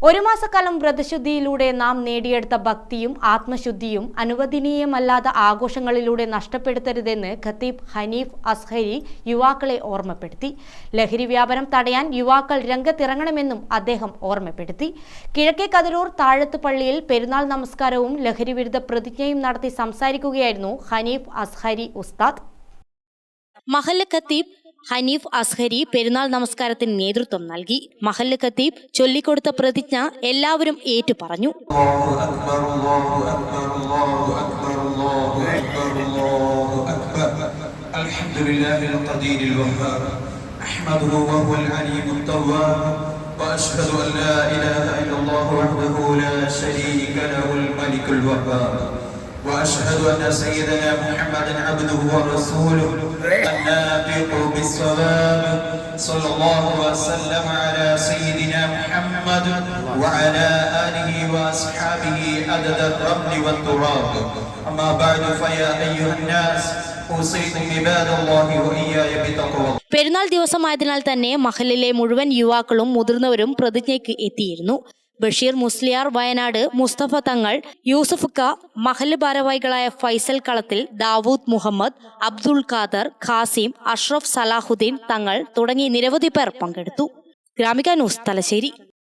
ഒരു മാസക്കാലം വ്രതശുദ്ധിയിലൂടെ നാം നേടിയെടുത്ത ഭക്തിയും ആത്മശുദ്ധിയും അനുവദനീയമല്ലാത്ത ആഘോഷങ്ങളിലൂടെ നഷ്ടപ്പെടുത്തരുതെന്ന് ഖത്തീബ് ഹനീഫ് അസ്ഹരി യുവാക്കളെ ഓർമ്മപ്പെടുത്തി. ലഹരി വ്യാപനം തടയാൻ യുവാക്കൾ രംഗത്തിറങ്ങണമെന്നും അദ്ദേഹം ഓർമ്മപ്പെടുത്തി. കിഴക്കേ കതിരൂർ താഴത്ത് പള്ളിയിൽ പെരുന്നാൾ നമസ്കാരവും ലഹരിവിരുദ്ധ പ്രതിജ്ഞയും നടത്തി സംസാരിക്കുകയായിരുന്നു ഹനീഫ് അസ്ഹരി ഉസ്താദ്. മഹല്ല് ഖത്തീബ് ഹനീഫ് അസ്ഹരി പെരുന്നാൾ നമസ്കാരത്തിന് നേതൃത്വം നൽകി. മഹല്ല് ഖത്തീബ് ചൊല്ലിക്കൊടുത്ത പ്രതിജ്ഞ എല്ലാവരും ഏറ്റുപറഞ്ഞു. وأشهد أن سيدنا محمدا عبده ورسوله الناطق بالصواب صلى الله وسلم على سيدنا محمد وعلى آله وأصحابه عدد الرمل والتراب. أما بعد فيا أيها الناس أوصيكم عباد الله وإياي بتقوى الله. പെരുന്നാൾ ദിവസമായതിനാൽ തന്നെ മഹല്ലിലെ മുഴുവൻ യുവാക്കളും മുതിർന്നവരും പ്രതിജ്ഞയ്ക്ക് എത്തിയിരുന്നു. ബഷീർ മുസ്ലിയാർ വയനാട്, മുസ്തഫ തങ്ങൾ, യൂസുഫ് ക, മഹല്ല് ഭാരവാഹികളായ ഫൈസൽ കളത്തിൽ, ദാവൂദ് മുഹമ്മദ്, അബ്ദുൾ ഖാദർ, ഖാസിം, അഷ്റഫ് സലാഹുദ്ദീൻ തങ്ങൾ തുടങ്ങി നിരവധി പേർ പങ്കെടുത്തു. ഗ്രാമിക ന്യൂസ്, തലശ്ശേരി.